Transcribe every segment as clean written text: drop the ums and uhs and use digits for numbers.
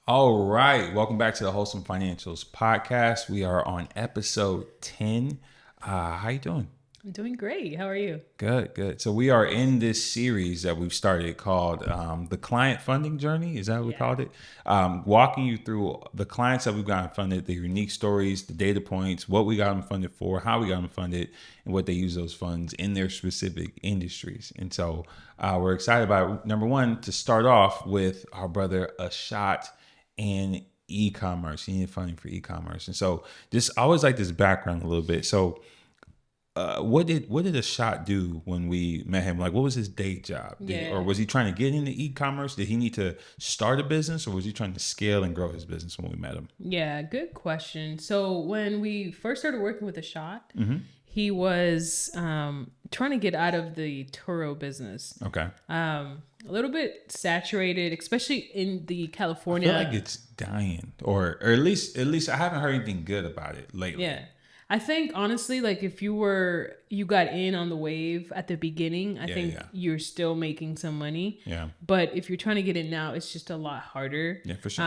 All right. Welcome back to the Wholesome Financials podcast. We are on episode 10. How you doing? I'm doing great. How are you? Good, good. So we are in this series that we've started called the Client Funding Journey. Is that what we called it? Walking you through the clients that we've gotten funded, the unique stories, the data points, what we got them funded for, how we got them funded, and what they use those funds in their specific industries. And so we're excited about, number one, to start off with our brother Ashot and e-commerce. He needed funding for e-commerce. And so just I always like this background a little bit. So what did Ashot do when we met him? Like, what was his day job? Or was he trying to get into e-commerce? Did he need to start a business, or was he trying to scale and grow his business when we met him? Yeah, good question. So when we first started working with Ashot, he was trying to get out of the Turo business. Okay. A little bit saturated, especially in the I California. feel like it's dying, or at least I haven't heard anything good about it lately. Yeah. I think honestly, like if you got in on the wave at the beginning, I think you're still making some money. Yeah. But if you're trying to get in now, it's just a lot harder. Yeah, for sure.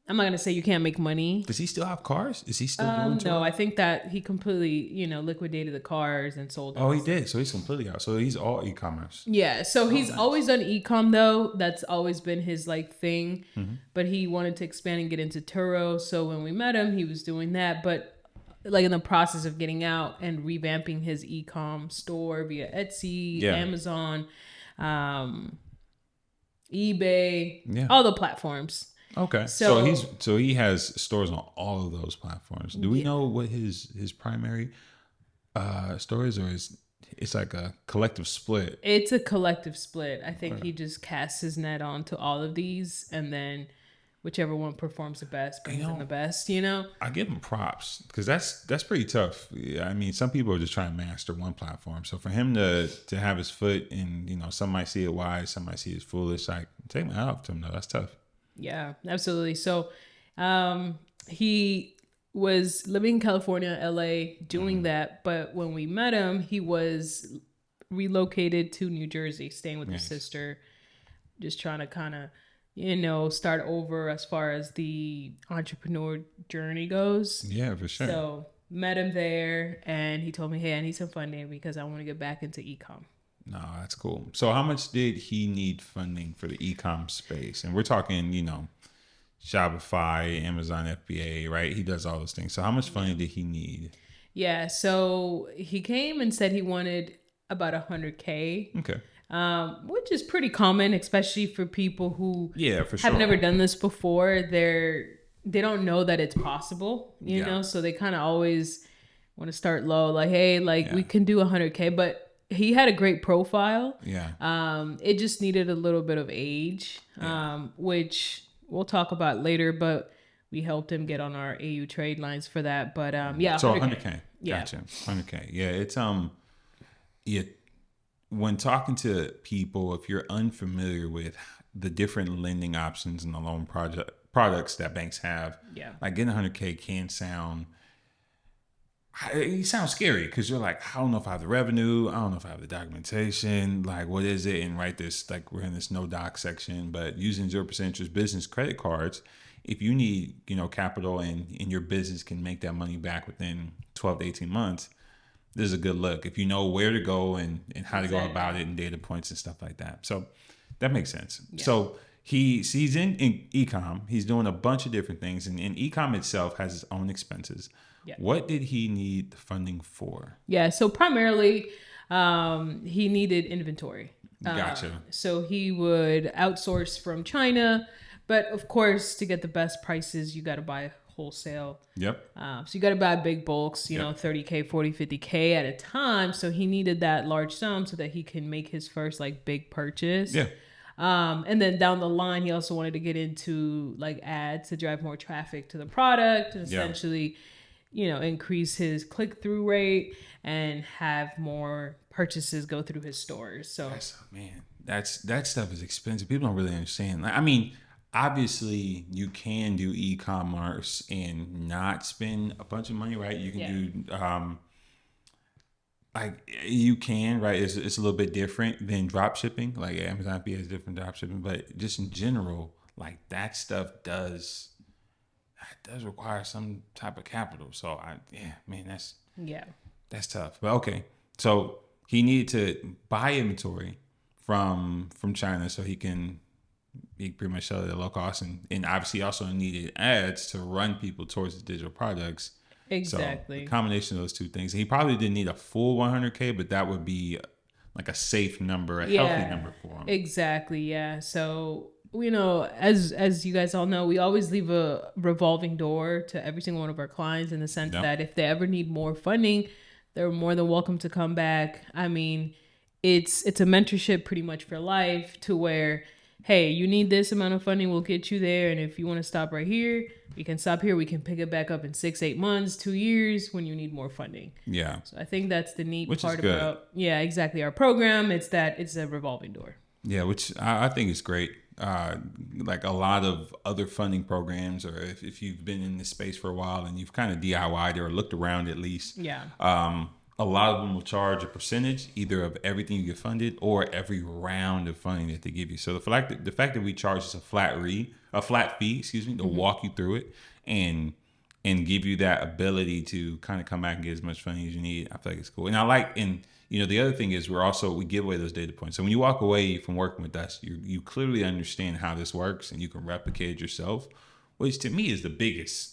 I'm not gonna say you can't make money. Does he still have cars? Is he still doing Turo? No, I think that he completely, liquidated the cars and sold them. Oh, he did. So he's completely out. So he's all e-commerce. Yeah, so he's always done e-com though. That's always been his thing. But he wanted to expand and get into Turo. So when we met him, he was doing that. But in the process of getting out and revamping his e-com store via Etsy, Amazon, eBay, all the platforms. Okay. So he has stores on all of those platforms. Do we know what his primary store is, or it's like a collective split? It's a collective split. I think he just casts his net onto all of these, and then whichever one performs the best brings in the best, I give him props because that's pretty tough. Yeah, I mean, some people are just trying to master one platform. So for him to have his foot in, some might see it wise, some might see it as foolish. Like, take my hat off to him though. That's tough. Yeah, absolutely. So he was living in California, LA, doing that. But when we met him, he was relocated to New Jersey, staying with his sister, just trying to kind of start over as far as the entrepreneur journey goes. Yeah, for sure. So met him there, and he told me, hey, I need some funding because I want to get back into e-com. No, that's cool. So how much did he need funding for the e-com space? And we're talking, Shopify, Amazon FBA, right? He does all those things. So how much funding did he need? Yeah, so he came and said he wanted about $100K. Okay. Which is pretty common, especially for people who for sure have never done this before. They don't know that it's possible, you know, so they kind of always want to start low, like, hey, we can do 100K, but he had a great profile. Yeah. It just needed a little bit of age, which we'll talk about later, but we helped him get on our AU trade lines for that. But so 100K. Gotcha. 100K. Yeah, it's when talking to people, if you're unfamiliar with the different lending options and the loan products that banks have, like getting 100K can sound scary because you're like, I don't know if I have the revenue, I don't know if I have the documentation, like what is it? And right, this like we're in this no doc section, but using 0% interest business credit cards, if you need capital and your business can make that money back within 12 to 18 months. This is a good look if you know where to go and how to go about it and data points and stuff like that. So that makes sense. Yeah. So he's in e-com. He's doing a bunch of different things. And e-com itself has its own expenses. Yeah. What did he need the funding for? Yeah. So primarily he needed inventory. Gotcha. So he would outsource from China. But of course, to get the best prices, you got to buy wholesale. Yep. So you got to buy big bulks, 30K, 40, 50K at a time. So he needed that large sum so that he can make his first big purchase. Yeah. And then down the line, he also wanted to get into ads to drive more traffic to the product and essentially, increase his click-through rate and have more purchases go through his stores. So that stuff is expensive. People don't really understand. I mean, obviously, you can do e-commerce and not spend a bunch of money, right? You can do, you can, right? It's a little bit different than drop shipping. Like Amazon FBA is different drop shipping, but just in general, like that stuff does require some type of capital. So yeah, man, Yeah. that's tough. But okay, so he needed to buy inventory from China so he pretty much sell it at low cost, and obviously also needed ads to run people towards the digital products. So the Exactly. combination of those two things, he probably didn't need a full 100K, but that would be like a safe number, a healthy Yeah. number for him. Exactly. Yeah. So as you guys all know, we always leave a revolving door to every single one of our clients in the sense Yep. that if they ever need more funding, they're more than welcome to come back. I mean, it's a mentorship pretty much for life to where, hey, you need this amount of funding, we'll get you there, and if you want to stop right here, we can stop here. We can pick it back up in 6, 8 months, 2 years when you need more funding. Yeah. So I think that's the neat Which is part good. about exactly our program. It's that it's a revolving door. Yeah, which I think is great. Like a lot of other funding programs, or if you've been in this space for a while and you've kind of DIY'd or looked around at least, Yeah. a lot of them will charge a percentage either of everything you get funded or every round of funding that they give you. So the fact that we charge just a flat fee, excuse me, to walk you through it and give you that ability to kind of come back and get as much funding as you need, I feel like it's cool. And I like, and the other thing is we give away those data points. So when you walk away from working with us, you clearly understand how this works and you can replicate it yourself, which to me is the biggest.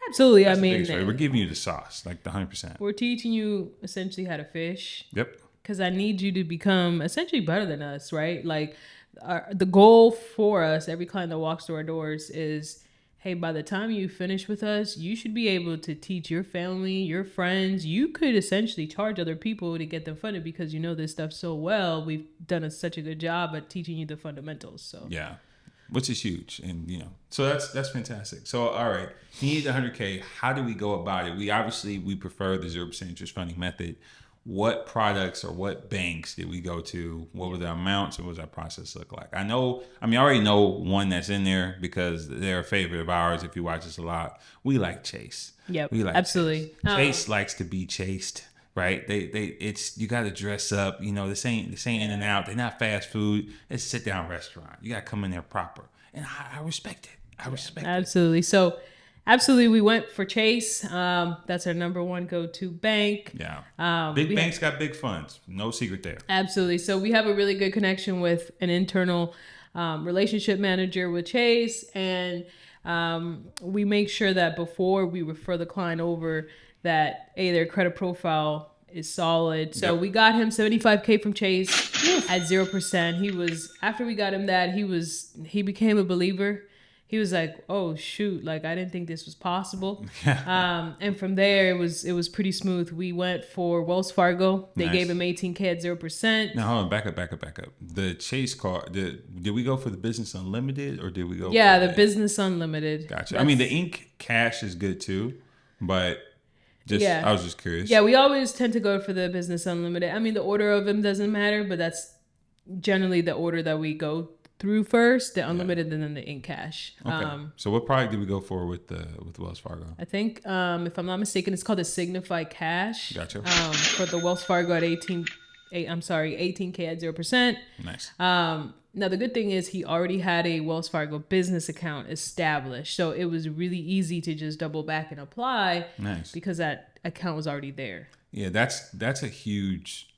Absolutely. That's the biggest way. We're giving you the sauce, like the 100%. We're teaching you essentially how to fish. Yep. Because I need you to become essentially better than us, right? Like the goal for us, every client that walks through our doors is, hey, by the time you finish with us, you should be able to teach your family, your friends. You could essentially charge other people to get them funded because you know this stuff so well. We've done such a good job at teaching you the fundamentals. So yeah, which is huge, and so that's fantastic. So all right, you need 100K. How do we go about it? We prefer the 0% interest funding method. What products or what banks did we go to? What were the amounts, and what does that process look like? I already know one that's in there because they're a favorite of ours. If you watch us a lot, we like Chase. Yep, We like absolutely. Chase likes to be chased, right? It's you got to dress up. This ain't in and out. They're not fast food. It's a sit down restaurant. You got to come in there proper, and I respect it. I respect it. Absolutely. So, absolutely, we went for Chase. That's our number one go-to bank. Yeah. Big banks got big funds. No secret there. Absolutely. So we have a really good connection with an internal relationship manager with Chase, and we make sure that before we refer the client over, that their credit profile is solid. So we got him $75K from Chase at 0%. After we got him that, he became a believer. He was like, "Oh shoot! Like I didn't think this was possible." And from there, it was pretty smooth. We went for Wells Fargo. They gave him $18K at 0%. Now hold on, back up. The Chase card. Did we go for the Business Unlimited or did we go? Yeah, for the Business Unlimited. Gotcha. I mean, the Ink Cash is good too, but I was just curious. Yeah, we always tend to go for the Business Unlimited. I mean, the order of them doesn't matter, but that's generally the order that we go through first, the unlimited, and then the in cash. Okay. So what product did we go for with Wells Fargo? I think, if I'm not mistaken, it's called the Signify Cash. Gotcha. For the Wells Fargo at 18K at 0%. Nice. Now the good thing is he already had a Wells Fargo business account established, so it was really easy to just double back and apply. Nice. Because that account was already there. Yeah, that's a huge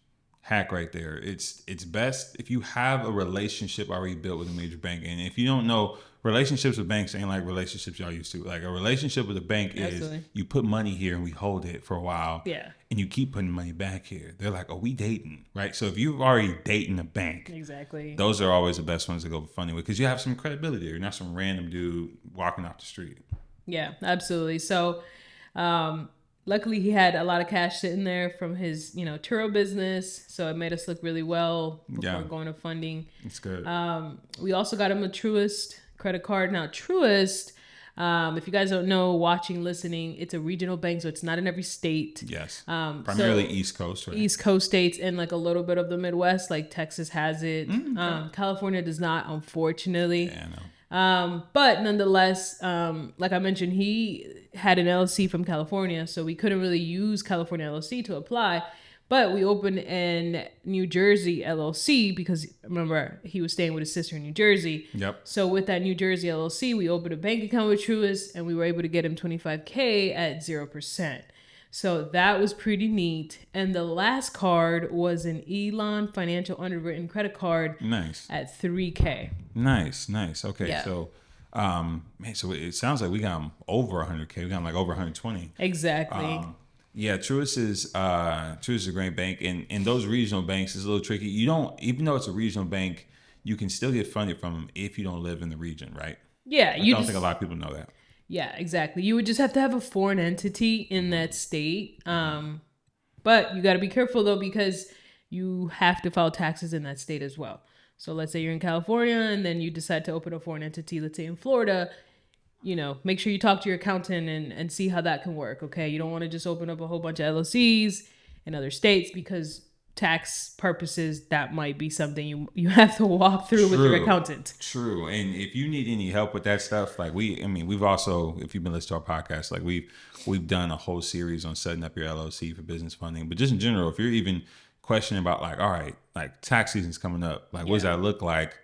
hack right there. It's best if you have a relationship already built with a major bank. And if you don't know, relationships with banks ain't like relationships y'all used to. Like a relationship with a bank is you put money here and we hold it for a while. Yeah. And you keep putting money back here. They're like, "Oh, we dating," right? So if you've already dating a bank, exactly, those are always the best ones to go funding with because you have some credibility. You're not some random dude walking off the street. Yeah, absolutely. So, luckily, he had a lot of cash sitting there from his, churro business. So it made us look really well before going to funding. It's good. We also got him a Truist credit card. Now, Truist, if you guys don't know, watching, listening, it's a regional bank, so it's not in every state. Yes. Primarily East Coast, right? East Coast states and like a little bit of the Midwest, like Texas has it. California does not, unfortunately. Yeah, I know. But nonetheless, like I mentioned, he had an LLC from California, so we couldn't really use California LLC to apply. But we opened in New Jersey LLC because remember he was staying with his sister in New Jersey. Yep. So with that New Jersey LLC, we opened a bank account with Truist and we were able to get him $25K at 0%. So that was pretty neat. And the last card was an Elon financial underwritten credit card. Nice. At $3K. Nice. Okay. Yeah. So, man, so it sounds like we got him over 100K. We got him like over 120. Exactly. Yeah, Truist is a great bank, and those regional banks is a little tricky. You don't, even though it's a regional bank, you can still get funded from them if you don't live in the region, right? Yeah, I don't think a lot of people know that. Yeah, exactly. You would just have to have a foreign entity in that state. But you got to be careful though, because you have to file taxes in that state as well. So let's say you're in California and then you decide to open a foreign entity, let's say in Florida, make sure you talk to your accountant and see how that can work. Okay. You don't want to just open up a whole bunch of LLCs in other states because tax purposes, that might be something you have to walk through with your accountant. True. And if you need any help with that stuff, like we've also, if you've been listening to our podcast, like we've done a whole series on setting up your LLC for business funding. But just in general, if you're even questioning about like, all right, like tax season's coming up, like what does that look like?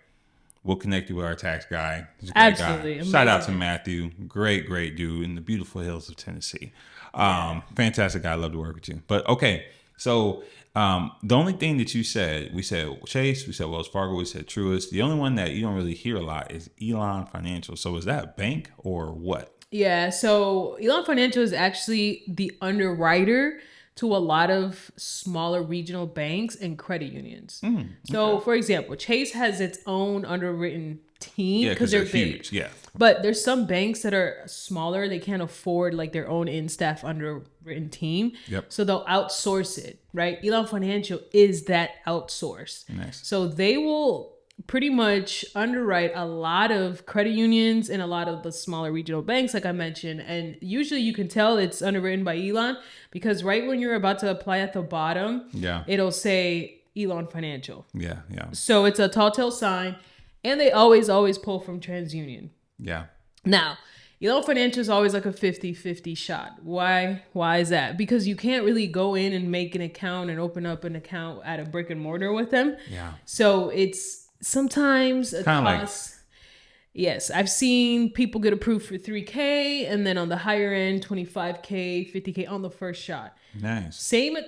We'll connect you with our tax guy. He's a great Absolutely. guy. Shout out to Matthew. Great dude in the beautiful hills of Tennessee. Fantastic guy. I love to work with you. But okay. So the only thing that you said, we said Chase, we said Wells Fargo, we said Truist. The only one that you don't really hear a lot is Elon Financial. So is that a bank or what? Yeah. So Elon Financial is actually the underwriter to a lot of smaller regional banks and credit unions. So for example, Chase has its own underwritten team because they're big. Huge. Yeah. But there's some banks that are smaller. They can't afford like their own in-staff underwritten team. Yep. So they'll outsource it, right? Elon Financial is that outsource. Nice. So they will pretty much underwrite a lot of credit unions and a lot of the smaller regional banks, like I mentioned. And usually you can tell it's underwritten by Elon because right when you're about to apply at the bottom, it'll say Elon Financial. Yeah. So it's a tall tale sign. And they always pull from TransUnion. Yeah. Now, Elon Financial is always like a 50-50 shot. Why is that? Because you can't really go in and make an account and open up an account at a brick and mortar with them. Yeah. So it's sometimes a cost. Yes, I've seen people get approved for $3K and then on the higher end, $25K, $50K on the first shot. Nice.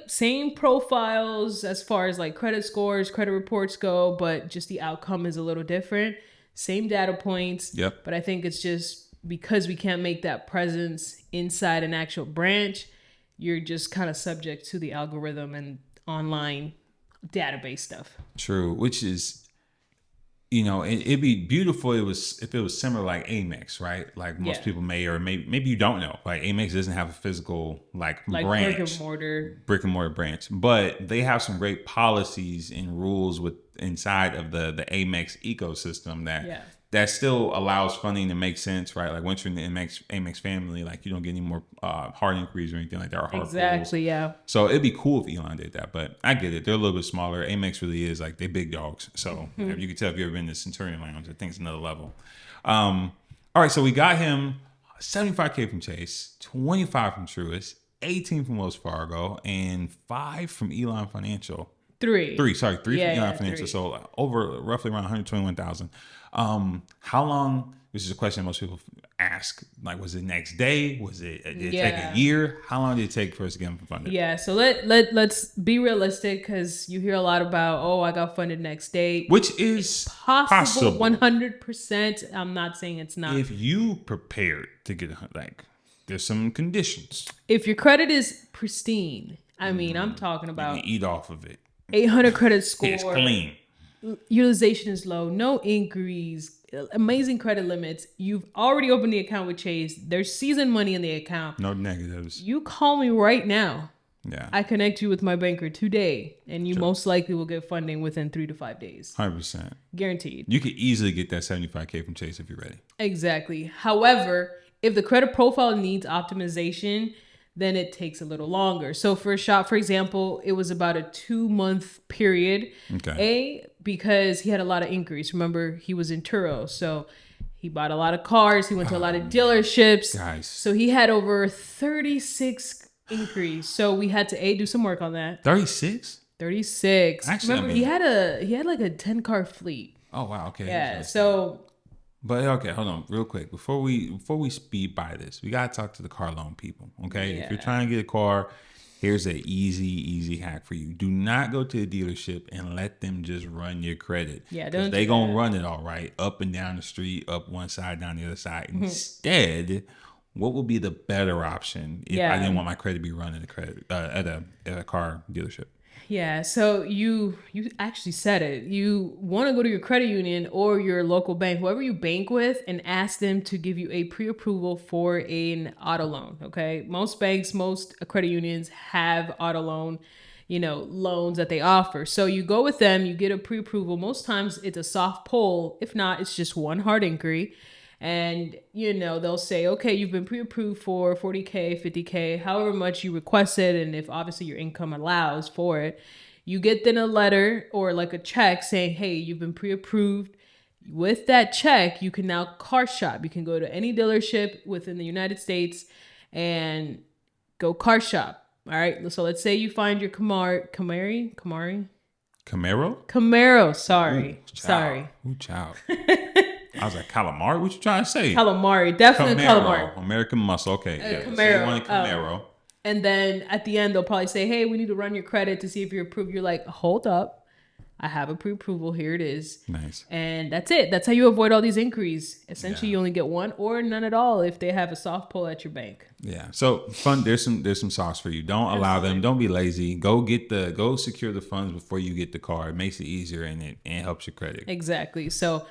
Same profiles as far as like credit scores, credit reports go, but just the outcome is a little different. Same data points. Yep. But I think it's just because we can't make that presence inside an actual branch, you're just kind of subject to the algorithm and online database stuff. True, which is, it'd be beautiful if it was similar like Amex, right? Like most people may, or maybe you don't know. Like Amex doesn't have a physical like branch, brick and mortar branch, but they have some great policies and rules inside of the Amex ecosystem that still allows funding to make sense, right? Like once you're in the Amex family, like you don't get any more hard inquiries or anything like that. Or hard exactly, rules. Yeah. So it'd be cool if Elon did that, but I get it. They're a little bit smaller. Amex really is like, they big dogs. So if you can tell if you've ever been to Centurion Lounge, I think it's another level. All right, so we got him 75K from Chase, 25 from Truist, 18 from Wells Fargo, and 5 from Elon Financial. Three from Elon Financial. So over roughly around 121,000. How long? This is a question most people ask. Like, was it next day? Did it take a year? How long did it take for us to get them funded? Yeah. So let's be realistic because you hear a lot about, I got funded next day, which is possible 100%. I'm not saying it's not. If you prepared to get there's some conditions. If your credit is pristine, I'm talking about you can eat off of it. 800 credit score. It's clean. Utilization is low, no inquiries, amazing credit limits. You've already opened the account with Chase. There's seasoned money in the account. No negatives. You call me right now. Yeah. I connect you with my banker today, and you most likely will get funding within 3 to 5 days. 100%. Guaranteed. You could easily get that 75K from Chase if you're ready. Exactly. However, if the credit profile needs optimization, then it takes a little longer. So for a shot, for example, it was about a 2-month period. Okay. Because he had a lot of inquiries. Remember, he was in Turo. So he bought a lot of cars. He went to a lot of dealerships. Guys. So he had over 36 increase. So we had to do some work on that. 36? 36. Actually, Remember, he had like a 10-car fleet. Oh wow, okay. Yeah. So but okay, hold on, real quick. Before we speed by this, we gotta talk to the car loan people. Okay, if you're trying to get a car, here's an easy hack for you. Do not go to a dealership and let them just run your credit. Yeah, because they gonna run it all right, up and down the street, up one side, down the other side. Instead, what would be the better option if I didn't want my credit to be run at a car dealership? Yeah, so you actually said it. You want to go to your credit union or your local bank, whoever you bank with, and ask them to give you a pre-approval for an auto loan. Okay, most banks, most credit unions have auto loan, loans that they offer. So you go with them, you get a pre-approval. Most times it's a soft pull. If not, it's just one hard inquiry. And, they'll say, okay, you've been pre-approved for 40K, 50K, however much you requested. And if obviously your income allows for it, you get then a letter or like a check saying, hey, you've been pre-approved. With that check, you can now car shop. You can go to any dealership within the United States and go car shop. All right. So let's say you find your Camaro. Sorry. Sorry. Ooh, child. I was like, calamari? What you trying to say? Calamari. Definitely calamari. American muscle. Okay. Yeah. Camaro. So you want a Camaro. And then at the end, they'll probably say, hey, we need to run your credit to see if you're approved. You're like, hold up. I have a pre-approval. Here it is. Nice. And that's it. That's how you avoid all these inquiries. Essentially, you only get one or none at all if they have a soft pull at your bank. Yeah. So there's some sauce for you. Don't allow them. Don't be lazy. Go secure the funds before you get the car. It makes it easier and it helps your credit. Exactly. So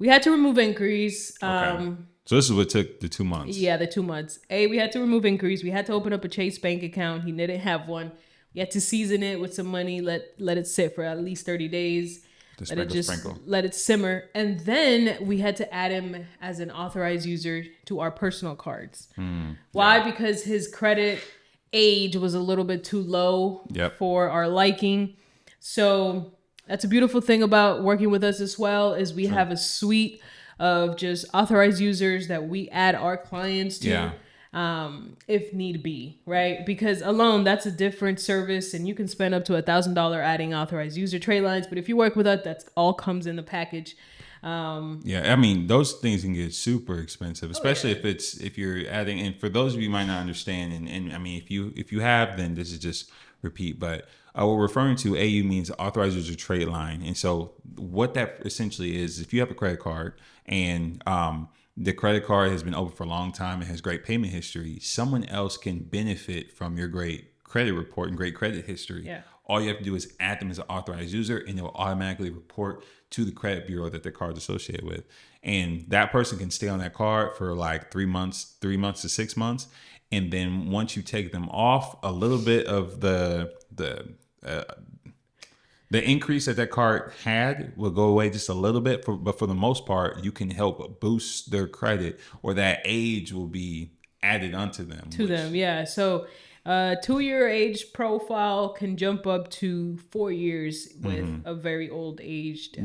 we had to remove inquiries. Okay. So this is what took the 2 months. Yeah, the 2 months. We had to remove inquiries. We had to open up a Chase bank account. He didn't have one. We had to season it with some money. Let it sit for at least 30 days. Let it simmer. And then we had to add him as an authorized user to our personal cards. Why? Because his credit age was a little bit too low for our liking. So that's a beautiful thing about working with us as well, is we have a suite of just authorized users that we add our clients to, if need be, right? Because alone, that's a different service, and you can spend up to $1,000 adding authorized user trade lines. But if you work with us, that's all comes in the package. I mean, those things can get super expensive, especially if you're adding. And for those of you who might not understand, and I mean, if you have, then this is just repeat. But what we're referring to, AU means authorized user trade line. And so what that essentially is, if you have a credit card and the credit card has been open for a long time and has great payment history, someone else can benefit from your great credit report and great credit history. Yeah. All you have to do is add them as an authorized user, and it will automatically report to the credit bureau that their card is associated with. And that person can stay on that card for like 3 months to 6 months. And then once you take them off, a little bit of the increase that card had will go away just a little bit. But for the most part, you can help boost their credit, or that age will be added onto them. Yeah. So 2-year age profile can jump up to 4 years with a very old aged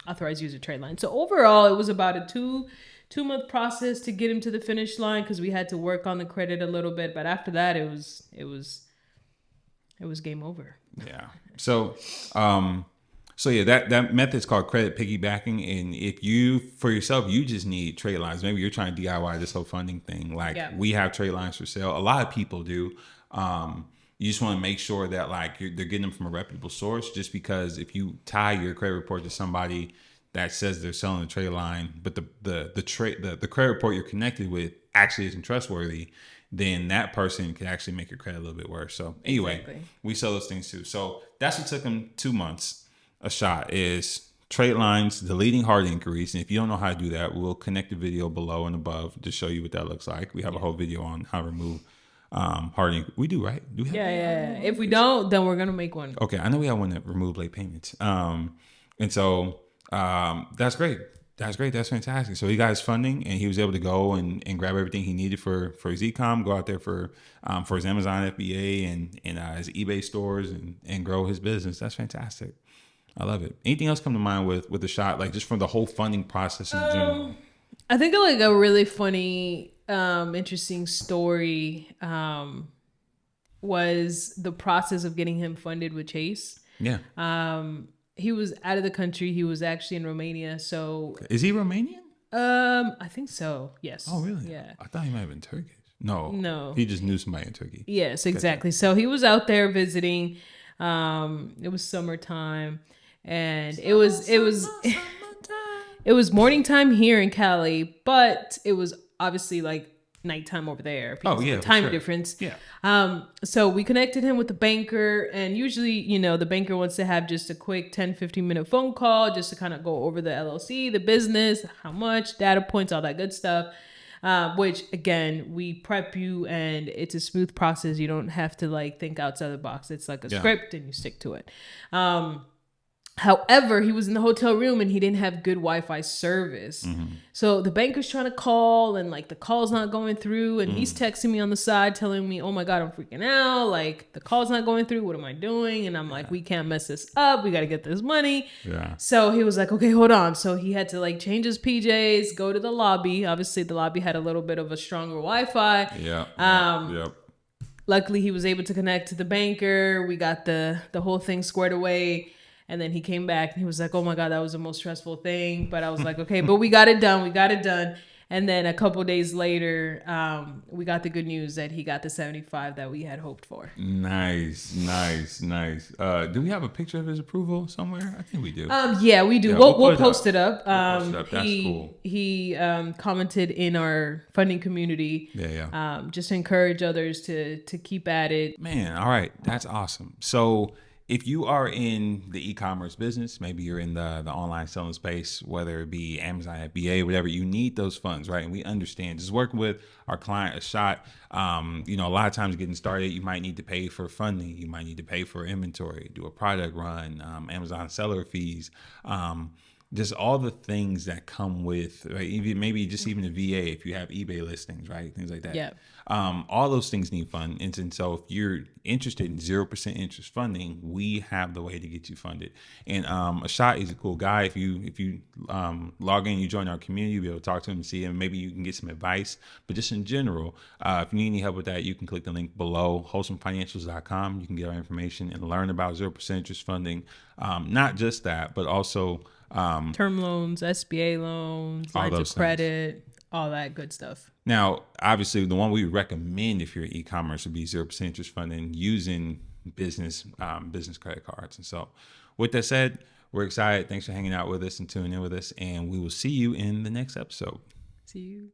authorized user trade line. So overall, it was about a 2-month process to get him to the finish line, because we had to work on the credit a little bit. But after that, it was game over. Yeah. So, that method is called credit piggybacking. And if you, for yourself, you just need trade lines. Maybe you're trying to DIY this whole funding thing. We have trade lines for sale. A lot of people do. You just want to make sure that they're getting them from a reputable source. Just because if you tie your credit report to somebody that says they're selling a trade line, but the credit report you're connected with actually isn't trustworthy, then that person could actually make your credit a little bit worse. So anyway, we sell those things too. So that's what took them 2 months. A shot is trade lines, deleting hard inquiries. And if you don't know how to do that, we'll connect the video below and above to show you what that looks like. We have a whole video on how to remove hard inquiries. We do, right? Do we have yeah. If we don't, then we're going to make one. Okay. I know we have one that remove late payments. And so that's great. That's great. That's fantastic. So he got his funding, and he was able to go and grab everything he needed for his e-com, go out there for his Amazon FBA and his eBay stores and grow his business. That's fantastic. I love it. Anything else come to mind with the shot, like just from the whole funding process in general? I think like a really funny, interesting story was the process of getting him funded with Chase. Yeah. He was out of the country. He was actually in Romania. So, Is he Romanian? I think so. Yes. Oh, really? Yeah. I thought he might have been Turkish. No. No. He just knew somebody in Turkey. Yes, exactly. Gotcha. So he was out there visiting. It was summertime, and it was it was morning time here in Cali, but it was obviously like nighttime over there because of the time difference. Yeah. So we connected him with the banker, and usually, you know, the banker wants to have just a quick 10-15 minute phone call just to kind of go over the LLC, the business, how much, data points, all that good stuff. Which again, we prep you and it's a smooth process. You don't have to like think outside the box. It's like a script and you stick to it. However, he was in the hotel room and he didn't have good Wi-Fi service. Mm-hmm. So the banker's trying to call and like the call's not going through. And he's texting me on the side telling me, oh my God, I'm freaking out. Like the call's not going through. What am I doing? And I'm like, we can't mess this up. We got to get this money. Yeah. So he was like, okay, hold on. So he had to like change his PJs, go to the lobby. Obviously the lobby had a little bit of a stronger Wi-Fi. Yeah. Luckily he was able to connect to the banker. We got the whole thing squared away. And then he came back and he was like, oh my God, that was the most stressful thing. But I was like, okay, but we got it done. And then a couple days later, we got the good news that he got the 75 that we had hoped for. Nice. Do we have a picture of his approval somewhere? I think we do. Yeah, we do. Yeah, we'll post it up. That's cool. He commented in our funding community. Yeah. Just to encourage others to keep at it. Man, all right. That's awesome. So if you are in the e-commerce business, maybe you're in the online selling space, whether it be Amazon, FBA, whatever, you need those funds, right? And we understand just working with our client, a shot, a lot of times getting started, you might need to pay for funding. You might need to pay for inventory, do a product run, Amazon seller fees, just all the things that come with, right? Even the VA, if you have eBay listings, right? Things like that. Yeah. All those things need fund. And so if you're interested in 0% interest funding, we have the way to get you funded. And Ashot is a cool guy. If you log in, you join our community, you'll be able to talk to him and see him. Maybe you can get some advice. But just in general, if you need any help with that, you can click the link below, wholesomefinancials.com. You can get our information and learn about 0% interest funding. Not just that, but also term loans, SBA loans, lines of credit, all that good stuff. Now, obviously, the one we recommend if you're e-commerce would be 0% interest funding using business credit cards. And so with that said, we're excited. Thanks for hanging out with us and tuning in with us. And we will see you in the next episode. See you.